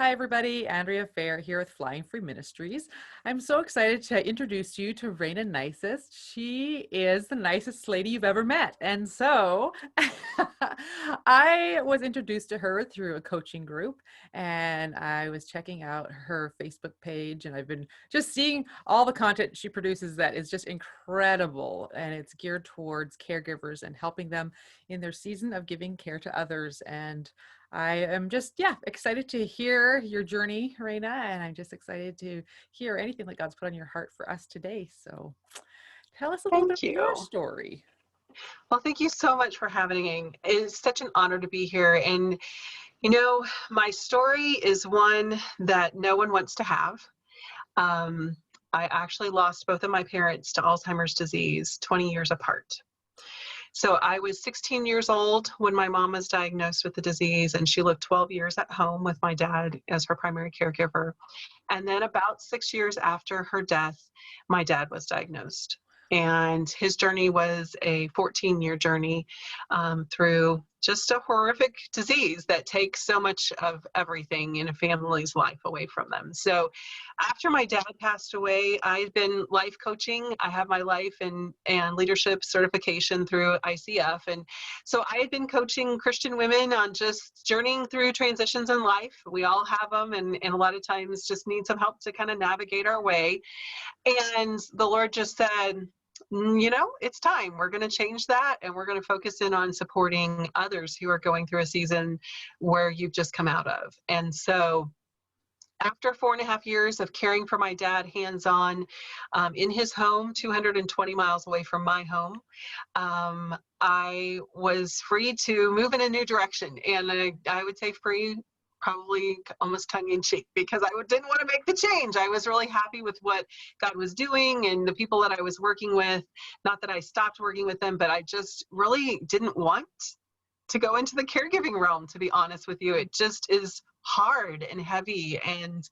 Hi, everybody. Andrea Fair here with Flying Free Ministries. I'm so excited to introduce you to Rayna Neises. She is the nicest lady you've ever met. And so I was introduced to her through a coaching group, and I was checking out her Facebook page, and I've been just seeing all the content she produces that is just incredible. And it's geared towards caregivers and helping them in their season of giving care to others. And I am just, excited to hear your journey, Reyna, and I'm just excited to hear anything that God's put on your heart for us today. So tell us a little bit Thank of your you. story. Well, thank you so much for having me. It's such an honor to be here. And, my story is one that no one wants to have. Um, I actually lost both of my parents to Alzheimer's disease 20 years apart. So I was 16 years old when my mom was diagnosed with the disease, and she lived 12 years at home with my dad as her primary caregiver. And then about 6 years after her death, my dad was diagnosed. And his journey was a 14-year journey through just a horrific disease that takes so much of everything in a family's life away from them. So after my dad passed away, I've been life coaching. I have my life and leadership certification through ICF. And so I had been coaching Christian women on just journeying through transitions in life. We all have them, and a lot of times just need some help to kind of navigate our way. And the Lord just said, it's time. We're going to change that, and we're going to focus in on supporting others who are going through a season where you've just come out of. And so after 4.5 years of caring for my dad hands-on in his home, 220 miles away from my home, I was free to move in a new direction. And I would say free, probably almost tongue-in-cheek, because I didn't want to make the change. I was really happy with what God was doing and the people that I was working with. Not that I stopped working with them, but I just really didn't want to go into the caregiving realm, to be honest with you. It just is hard and heavy, and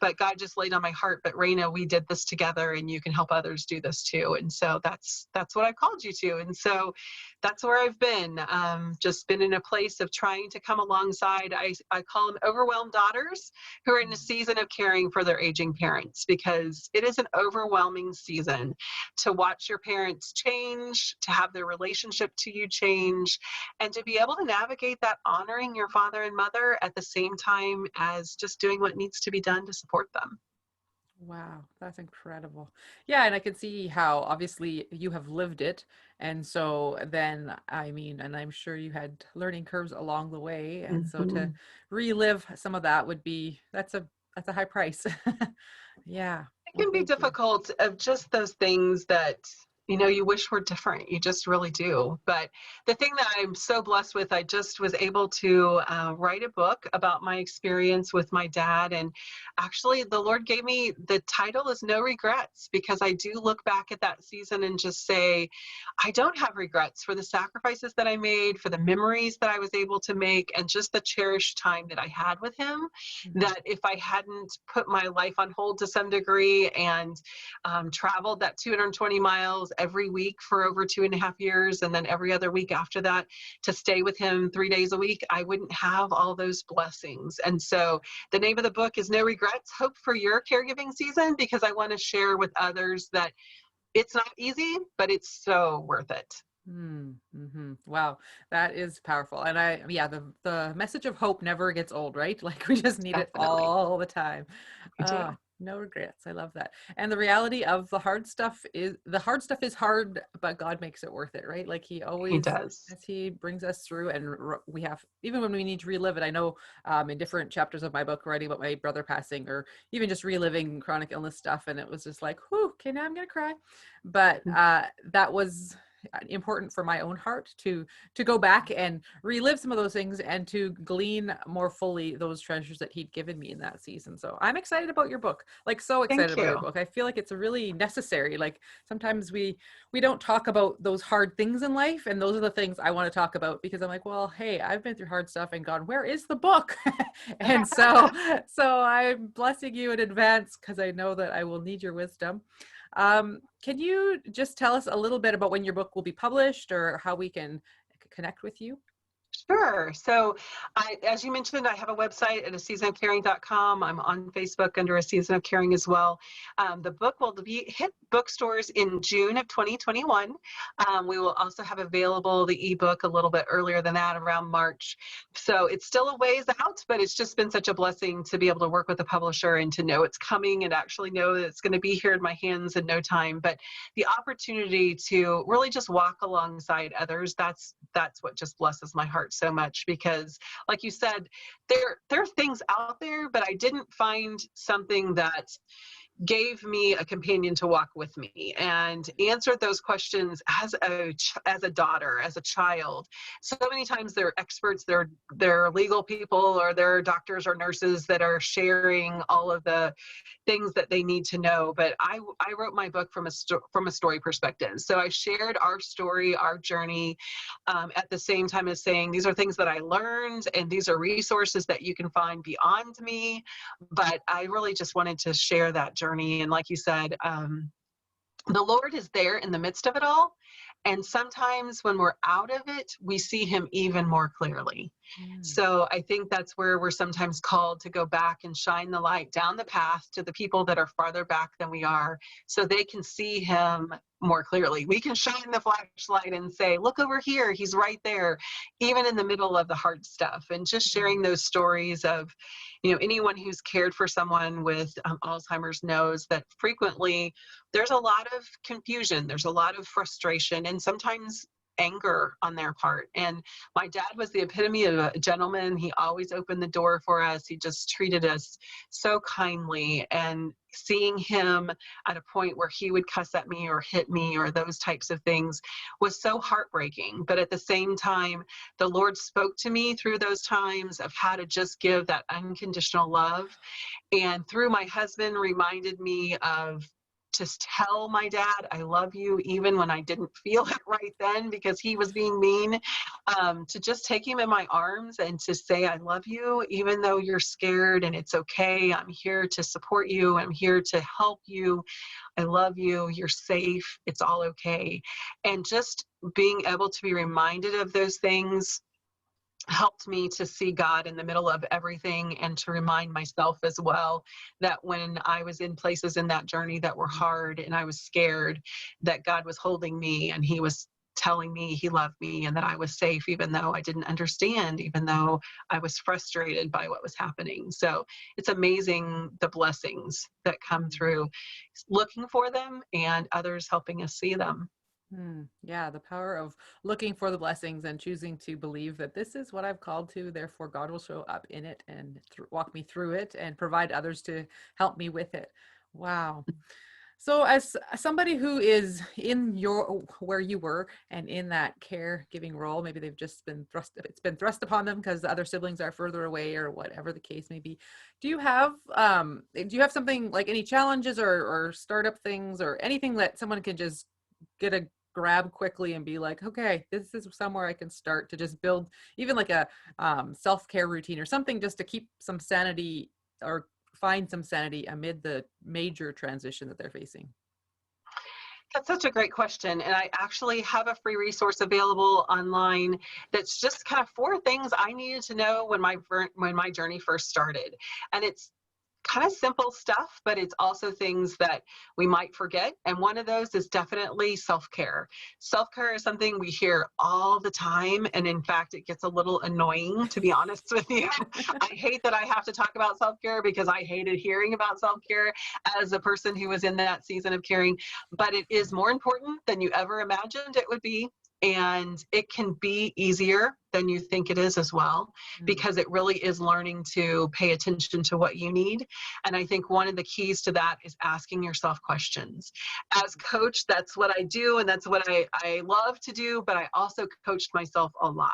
but God just laid on my heart, but Reyna, we did this together, and you can help others do this too. And so that's what I called you to. And so that's where I've been, just been in a place of trying to come alongside. I call them overwhelmed daughters who are in a season of caring for their aging parents, because it is an overwhelming season to watch your parents change, to have their relationship to you change, and to be able to navigate that, honoring your father and mother at the same time as just doing what needs to be done to support them. Wow, that's incredible. Yeah, and I can see how obviously you have lived it. And so then, I mean, and I'm sure you had learning curves along the way. And so to Mhm. relive some of that would be, that's a high price. Yeah. It Well, can be thank you. difficult of just those things that you wish were different. You just really do. But the thing that I'm so blessed with, I just was able to write a book about my experience with my dad. And actually, the Lord gave me the title is No Regrets, because I do look back at that season and just say, I don't have regrets for the sacrifices that I made, for the memories that I was able to make, and just the cherished time that I had with him. Mhm. That if I hadn't put my life on hold to some degree and traveled that 220 miles every week for over 2.5 years, and then every other week after that to stay with him 3 days a week, I wouldn't have all those blessings. And so the name of the book is No Regrets, Hope for Your Caregiving Season, because I want to share with others that it's not easy, but it's so worth it. Mm-hmm. Wow, that is powerful. And the message of hope never gets old, right? Like we just need it Definitely. all the time. I do. No regrets. I love that. And the reality of the hard stuff is hard, but God makes it worth it, right? Like he He always, does. as he brings us through, and we have, even when we need to relive it. I know in different chapters of my book, writing about my brother passing, or even just reliving chronic illness stuff, and it was just like, whew, okay, now I'm gonna cry. But that was important for my own heart to go back and relive some of those things and to glean more fully those treasures that he'd given me in that season. So I'm excited about your book, like so excited Thank about your you. book. I feel like it's a really necessary, like sometimes we don't talk about those hard things in life, and those are the things I want to talk about, because I'm like, well, hey, I've been through hard stuff and gone, where is the book? And so I'm blessing you in advance, because I know that I will need your wisdom. Can you just tell us a little bit about when your book will be published, or how we can connect with you? Sure. So as you mentioned, I have a website at aseasonofcaring.com. I'm on Facebook under A Season of Caring as well. The book will hit bookstores in June of 2021. We will also have available the ebook a little bit earlier than that, around March. So it's still a ways out, but it's just been such a blessing to be able to work with a publisher and to know it's coming and actually know that it's going to be here in my hands in no time. But the opportunity to really just walk alongside others, that's what just blesses my heart so much, because like you said, there are things out there, but I didn't find something that gave me a companion to walk with me and answered those questions as a daughter, as a child. So many times they're experts, they're legal people, or they're doctors or nurses that are sharing all of the things that they need to know. But I wrote my book from a story perspective. So I shared our story, our journey, at the same time as saying, these are things that I learned, and these are resources that you can find beyond me. But I really just wanted to share that journey. And like you said, the Lord is there in the midst of it all. And sometimes when we're out of it, we see him even more clearly. Mm. So I think that's where we're sometimes called to go back and shine the light down the path to the people that are farther back than we are, so they can see him more clearly. We can shine the flashlight and say, look over here, he's right there, even in the middle of the hard stuff. And just sharing those stories of, anyone who's cared for someone with Alzheimer's knows that frequently there's a lot of confusion, there's a lot of frustration, and sometimes anger on their part. And my dad was the epitome of a gentleman. He always opened the door for us. He just treated us so kindly. And seeing him at a point where he would cuss at me or hit me or those types of things was so heartbreaking. But at the same time, the Lord spoke to me through those times of how to just give that unconditional love. And through my husband, reminded me of just tell my dad I love you, even when I didn't feel it right then because he was being mean. To just take him in my arms and to say I love you, even though you're scared, and it's okay. I'm here to support you. I'm here to help you. I love you. You're safe. It's all okay. And just being able to be reminded of those things helped me to see God in the middle of everything, and to remind myself as well that when I was in places in that journey that were hard and I was scared, that God was holding me and he was telling me he loved me and that I was safe, even though I didn't understand, even though I was frustrated by what was happening. So it's amazing the blessings that come through looking for them and others helping us see them. Yeah, the power of looking for the blessings and choosing to believe that this is what I've called to, therefore God will show up in it and walk me through it and provide others to help me with it. Wow. So as somebody who is in where you were and in that caregiving role, maybe they've just been it's been thrust upon them because the other siblings are further away or whatever the case may be. Do you have something like any challenges or startup things or anything that someone can just get a grab quickly and be like, okay, this is somewhere I can start to just build even like a self-care routine or something just to keep some sanity or find some sanity amid the major transition that they're facing? That's such a great question. And I actually have a free resource available online that's just kind of 4 things I needed to know when my journey first started. And it's kind of simple stuff, but it's also things that we might forget. And one of those is definitely self-care. Self-care is something we hear all the time. And in fact, it gets a little annoying, to be honest with you. I hate that I have to talk about self-care because I hated hearing about self-care as a person who was in that season of caring. But it is more important than you ever imagined it would be. And it can be easier than you think it is as well, because it really is learning to pay attention to what you need. And I think one of the keys to that is asking yourself questions. As coach, that's what I do, and that's what I love to do, but I also coached myself a lot.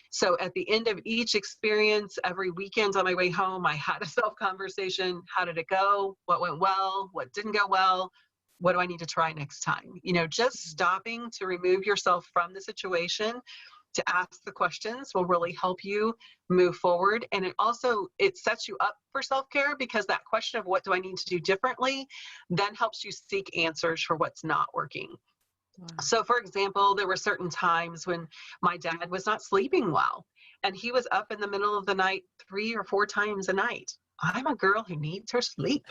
So at the end of each experience, every weekend on my way home, I had a self-conversation. How did it go? What went well? What didn't go well? What do I need to try next time? Just stopping to remove yourself from the situation to ask the questions will really help you move forward. And it sets you up for self-care, because that question of what do I need to do differently then helps you seek answers for what's not working. Wow. So for example, there were certain times when my dad was not sleeping well. And he was up in the middle of the night 3 or 4 times a night. I'm a girl who needs her sleep.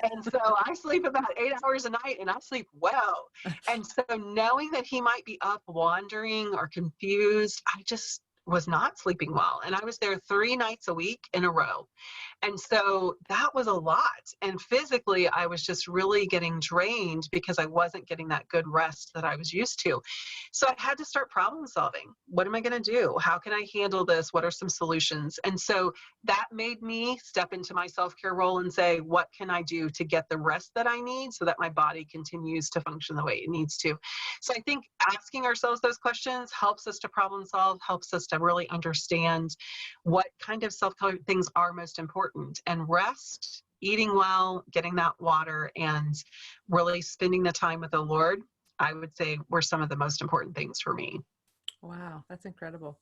And so I sleep about 8 hours a night and I sleep well. And so knowing that he might be up wandering or confused, I just was not sleeping well. And I was there 3 nights a week in a row. And so that was a lot. And physically, I was just really getting drained because I wasn't getting that good rest that I was used to. So I had to start problem solving. What am I going to do? How can I handle this? What are some solutions? And so that made me step into my self-care role and say, what can I do to get the rest that I need so that my body continues to function the way it needs to? So I think asking ourselves those questions helps us to problem solve, helps us to really understand what kind of self-care things are most important. And rest, eating well, getting that water, and really spending the time with the Lord, I would say were some of the most important things for me. Wow, that's incredible.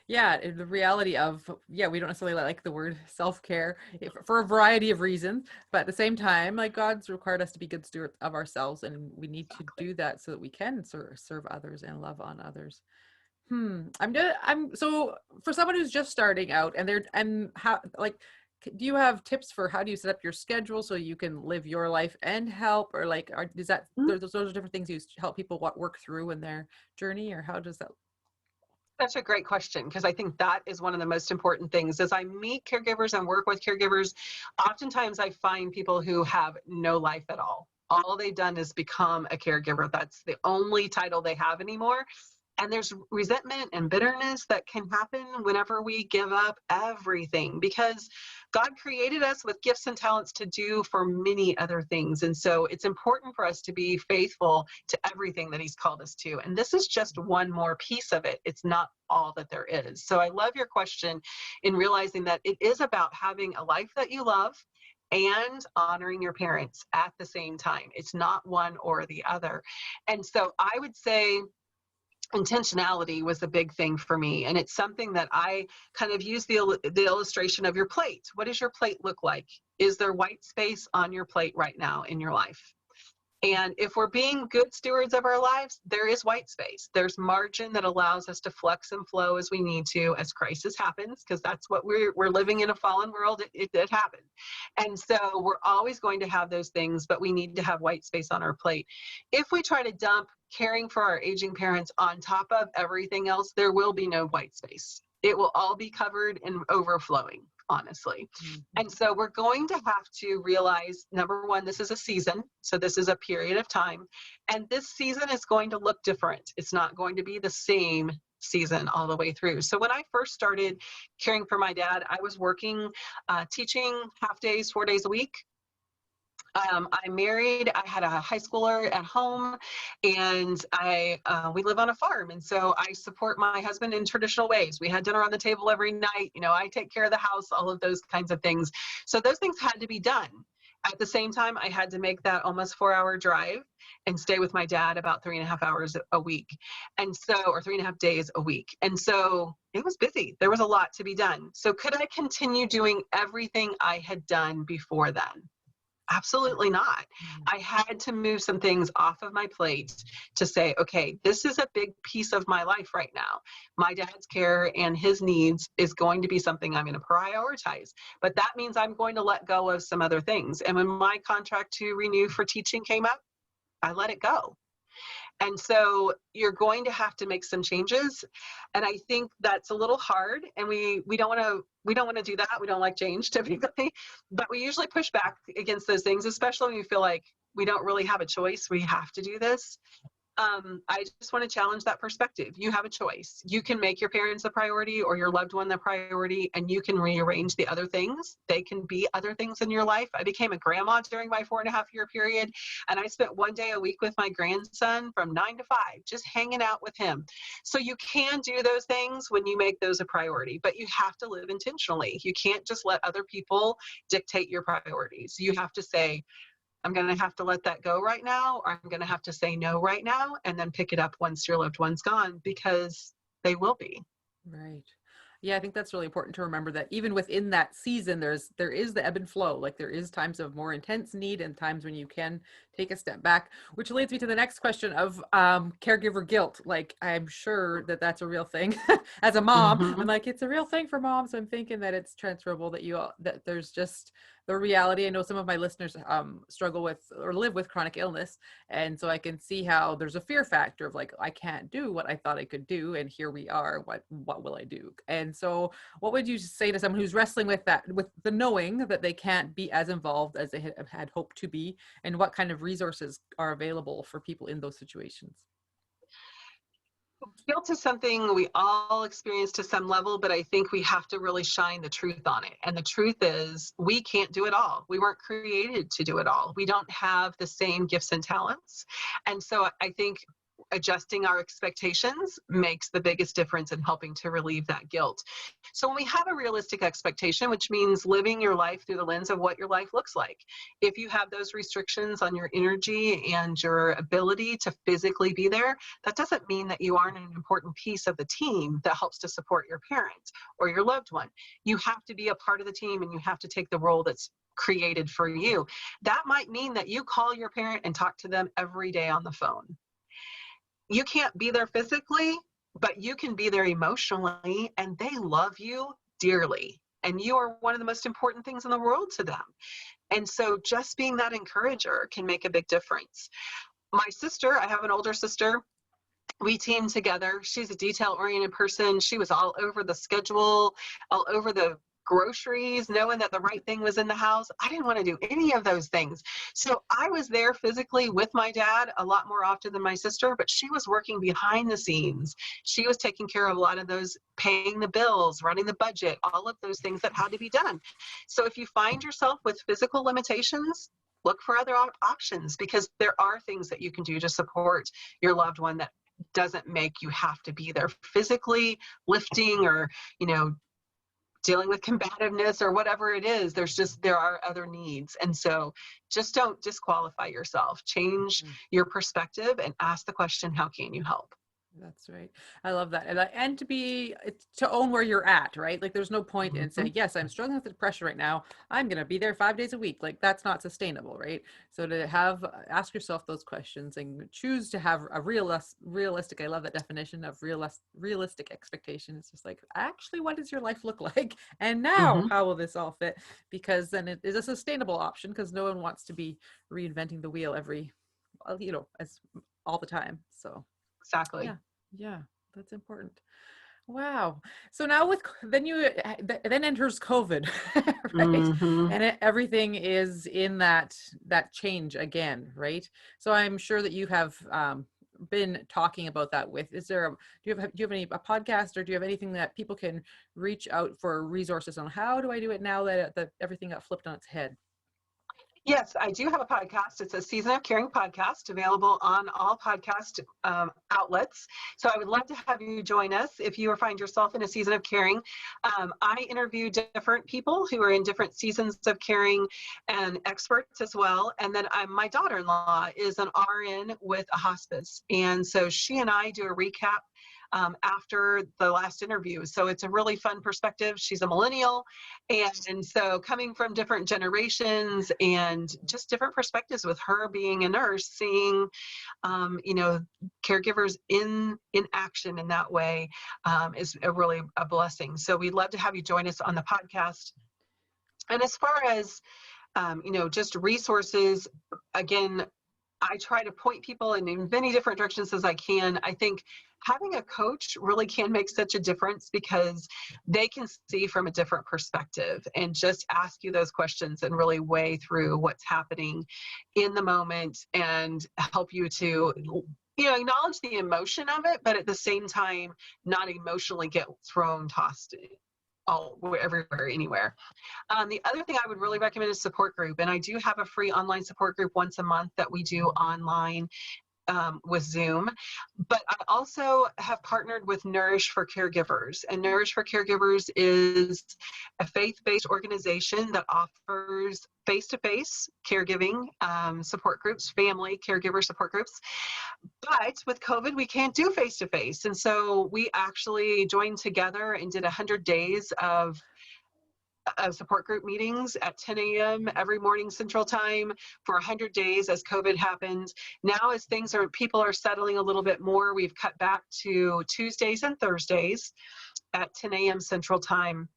Yeah, the reality of, yeah, we don't necessarily like the word self-care for a variety of reasons, but at the same time, like God's required us to be good stewards of ourselves, and we need to do that so that we can serve others and love on others. I'm so for someone who's just starting out and how, like, do you have tips for how do you set up your schedule so you can live your life and help, or like, is that, those are different things you help people work through in their journey, or how does that? That's a great question, because I think that is one of the most important things. As I meet caregivers and work with caregivers, oftentimes I find people who have no life at all. All they've done is become a caregiver. That's the only title they have anymore. And there's resentment and bitterness that can happen whenever we give up everything, because God created us with gifts and talents to do for many other things. And so it's important for us to be faithful to everything that He's called us to. And this is just one more piece of it. It's not all that there is. So I love your question in realizing that it is about having a life that you love and honoring your parents at the same time. It's not one or the other. And so I would say, intentionality was a big thing for me, and it's something that I kind of use the illustration of your plate. What does your plate look like? Is there white space on your plate right now in your life? And if we're being good stewards of our lives, there is white space. There's margin that allows us to flex and flow as we need to, as crisis happens, because that's what we're living in, a fallen world. It did happen. And so we're always going to have those things, but we need to have white space on our plate. If we try to dump caring for our aging parents on top of everything else, there will be no white space. It will all be covered and overflowing, honestly. Mm-hmm. And so we're going to have to realize, number one, this is a season. So this is a period of time. And this season is going to look different. It's not going to be the same season all the way through. So when I first started caring for my dad, I was working, teaching half days, 4 days a week. I'm married. I had a high schooler at home, and we live on a farm. And so I support my husband in traditional ways. We had dinner on the table every night. You know, I take care of the house, all of those kinds of things. So those things had to be done. At the same time, I had to make that almost 4-hour drive and stay with my dad about 3.5 hours a week. And so, or 3.5 days a week. And so it was busy. There was a lot to be done. So could I continue doing everything I had done before then? Absolutely not. I had to move some things off of my plate to say, okay, this is a big piece of my life right now. My dad's care and his needs is going to be something I'm going to prioritize. But that means I'm going to let go of some other things. And when my contract to renew for teaching came up, I let it go. And so you're going to have to make some changes. And I think that's a little hard. And we don't want to do that. We don't like change typically, but we usually push back against those things, especially when we feel like we don't really have a choice. We have to do this. I just want to challenge that perspective. You have a choice. You can make your parents a priority or your loved one the priority, and you can rearrange the other things. They can be other things in your life. I became a grandma during my 4.5-year period, and I spent 1 day a week with my grandson from 9 to 5, just hanging out with him. So you can do those things when you make those a priority, but you have to live intentionally. You can't just let other people dictate your priorities. You have to say, I'm going to have to let that go right now, or I'm going to have to say no right now, and then pick it up once your loved one's gone, because they will be. Right. Yeah, I think that's really important to remember that even within that season, there is the ebb and flow. Like there is times of more intense need and times when you can take a step back, which leads me to the next question of caregiver guilt. Like, I'm sure that that's a real thing. As a mom, I'm Mm-hmm. like, it's a real thing for moms. So I'm thinking that it's transferable, that that there's just the reality. I know some of my listeners struggle with or live with chronic illness, and so I can see how there's a fear factor of like, I can't do what I thought I could do, and here we are. What will I do? And so, what would you say to someone who's wrestling with that, with the knowing that they can't be as involved as they had hoped to be, and what kind of resources are available for people in those situations? Guilt is something we all experience to some level, but I think we have to really shine the truth on it. And the truth is, we can't do it all. We weren't created to do it all. We don't have the same gifts and talents. And so I think adjusting our expectations makes the biggest difference in helping to relieve that guilt. So when we have a realistic expectation, which means living your life through the lens of what your life looks like, if you have those restrictions on your energy and your ability to physically be there, that doesn't mean that you aren't an important piece of the team that helps to support your parent or your loved one. You have to be a part of the team, and you have to take the role that's created for you. That might mean that you call your parent and talk to them every day on the phone. You can't be there physically, but you can be there emotionally, and they love you dearly. And you are one of the most important things in the world to them. And so just being that encourager can make a big difference. My sister, I have an older sister, we teamed together. She's a detail-oriented person. She was all over the schedule, all over the groceries, knowing that the right thing was in the house. I didn't want to do any of those things. So I was there physically with my dad a lot more often than my sister, but she was working behind the scenes. She was taking care of a lot of those, paying the bills, running the budget, all of those things that had to be done. So if you find yourself with physical limitations, look for other options, because there are things that you can do to support your loved one that doesn't make you have to be there physically lifting, or dealing with combativeness or whatever it is. There are other needs. And so just don't disqualify yourself. Change Mhm. your perspective and ask the question, how can you help? That's right. I love that. And to own where you're at, right? Like, there's no point in Mhm. saying, yes, I'm struggling with depression right now, I'm going to be there 5 days a week. Like, that's not sustainable, right? So to ask yourself those questions and choose to have a realistic, I love that definition of realistic expectation. It's just like, actually, what does your life look like? And now, Mhm. how will this all fit? Because then it is a sustainable option, because no one wants to be reinventing the wheel as all the time. So. Exactly. Yeah, yeah, that's important. Wow. So now then enters COVID, right? Mhm. And everything is in that change again, right? So I'm sure that you have been talking about that do you have a podcast, or do you have anything that people can reach out for resources on? How do I do it now that everything got flipped on its head? Yes, I do have a podcast. It's a Season of Caring podcast, available on all podcast outlets. So I would love to have you join us if you find yourself in a season of caring. I interview different people who are in different seasons of caring, and experts as well. And then my daughter-in-law is an RN with a hospice. And so she and I do a recap after the last interview. So it's a really fun perspective. She's a millennial. And so coming from different generations and just different perspectives, with her being a nurse, seeing, caregivers in action in that way, is really a blessing. So we'd love to have you join us on the podcast. And as far as, just resources, again, I try to point people in many different directions as I can. I think having a coach really can make such a difference, because they can see from a different perspective and just ask you those questions and really weigh through what's happening in the moment, and help you to acknowledge the emotion of it, but at the same time not emotionally get tossed all everywhere, anywhere. The other thing I would really recommend is support group. And I do have a free online support group once a month that we do online with Zoom. But I also have partnered with Nourish for Caregivers. And Nourish for Caregivers is a faith-based organization that offers face-to-face caregiving support groups, family caregiver support groups. But with COVID, we can't do face-to-face. And so we actually joined together and did 100 days of support group meetings at 10 a.m. every morning Central Time for 100 days as COVID happened. Now, as people are settling a little bit more, we've cut back to Tuesdays and Thursdays at 10 a.m. Central Time.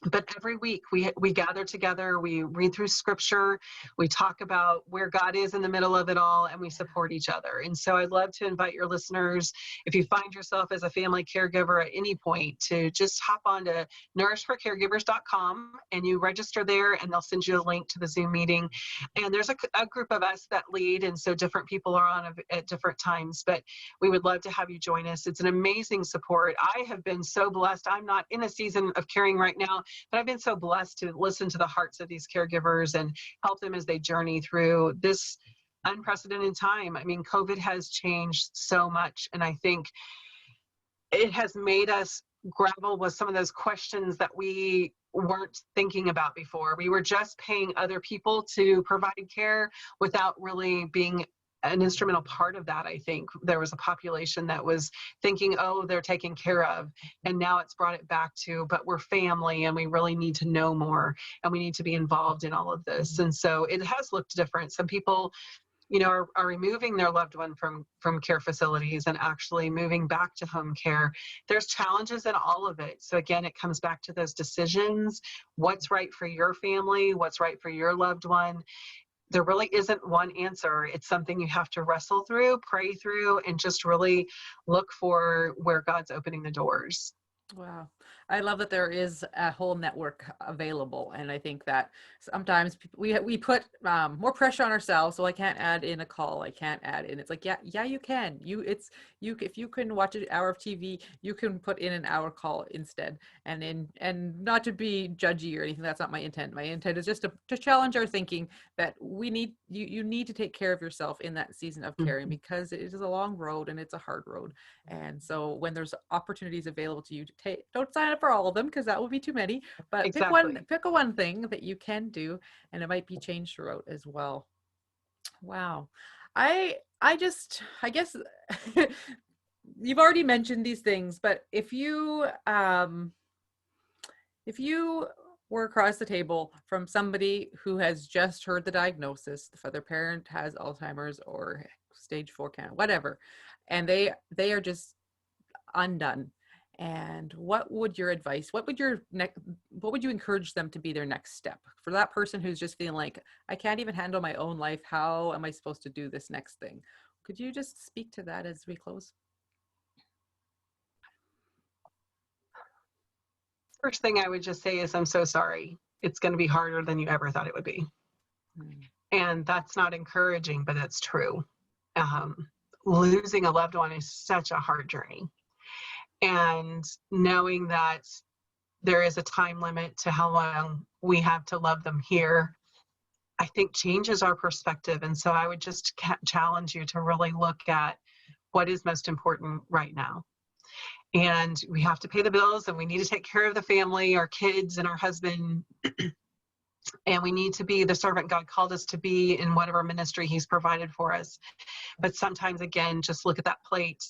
But every week we gather together, we read through scripture, we talk about where God is in the middle of it all, and we support each other. And so I'd love to invite your listeners, if you find yourself as a family caregiver at any point, to just hop on to nourishforcaregivers.com and you register there, and they'll send you a link to the Zoom meeting. And there's a group of us that lead, and so different people are on at different times, but we would love to have you join us. It's an amazing support. I have been so blessed. I'm not in a season of caring right now, but I've been so blessed to listen to the hearts of these caregivers and help them as they journey through this unprecedented time. I mean, COVID has changed so much, and I think it has made us grapple with some of those questions that we weren't thinking about before. We were just paying other people to provide care without really being an instrumental part of that. I think there was a population that was thinking, oh, they're taken care of. And now it's brought it back to, but we're family and we really need to know more and we need to be involved in all of this. And so it has looked different. Some people, are removing their loved one from care facilities and actually moving back to home care. There's challenges in all of it. So again, it comes back to those decisions. What's right for your family? What's right for your loved one? There really isn't one answer. It's something you have to wrestle through, pray through, and just really look for where God's opening the doors. Wow. I love that there is a whole network available. And I think that sometimes we put more pressure on ourselves. So I can't add in a call. I can't add in. It's like, yeah, you can. If you can watch an hour of TV, you can put in an hour call instead. And not to be judgy or anything. That's not my intent. My intent is just to challenge our thinking that you need to take care of yourself in that season of caring, because it is a long road and it's a hard road. And so when there's opportunities available to you to take, don't sign up for all of them because that will be too many, but Exactly. pick a one thing that you can do, and it might be changed throughout as well. Wow. I guess you've already mentioned these things, but if you were across the table from somebody who has just heard the diagnosis, the other parent has Alzheimer's or stage 4 cancer, whatever, and they are just undone. And what would you encourage them to be their next step for that person who's just feeling like, I can't even handle my own life. How am I supposed to do this next thing? Could you just speak to that as we close? First thing I would just say is, I'm so sorry. It's going to be harder than you ever thought it would be. And that's not encouraging, but it's true. Losing a loved one is such a hard journey. And knowing that there is a time limit to how long we have to love them here, I think changes our perspective. And so I would just challenge you to really look at what is most important right now. And we have to pay the bills, and we need to take care of the family, our kids and our husband. And we need to be the servant God called us to be in whatever ministry he's provided for us. But sometimes, again, just look at that plate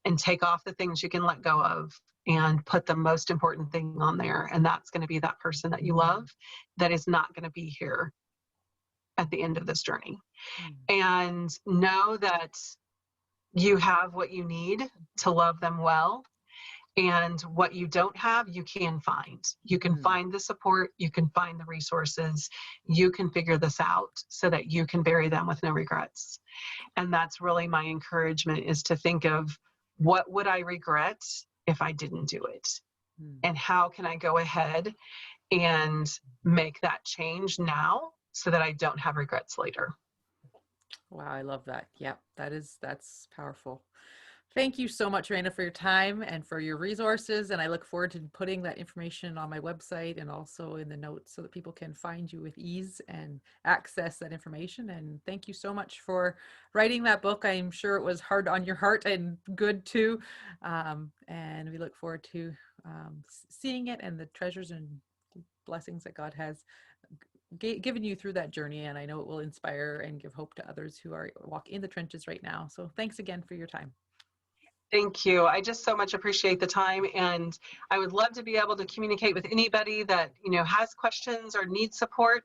and take off the things you can let go of and put the most important thing on there. And that's going to be that person that you love that is not going to be here at the end of this journey. And know that you have what you need to love them well. And what you don't have, you can find. You can find the support, you can find the resources, you can figure this out so that you can bury them with no regrets. And that's really my encouragement, is to think of, what would I regret if I didn't do it? And how can I go ahead and make that change now so that I don't have regrets later? Wow, I love that. Yeah, that's powerful. Thank you so much, Reyna, for your time and for your resources. And I look forward to putting that information on my website and also in the notes so that people can find you with ease and access that information. And thank you so much for writing that book. I'm sure it was hard on your heart and good too. And we look forward to seeing it and the treasures and blessings that God has given you through that journey. And I know it will inspire and give hope to others who are walking in the trenches right now. So thanks again for your time. Thank you. I just so much appreciate the time, and I would love to be able to communicate with anybody that, has questions or needs support.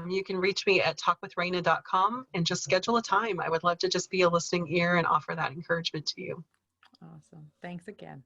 You can reach me at talkwithrayna.com and just schedule a time. I would love to just be a listening ear and offer that encouragement to you. Awesome. Thanks again.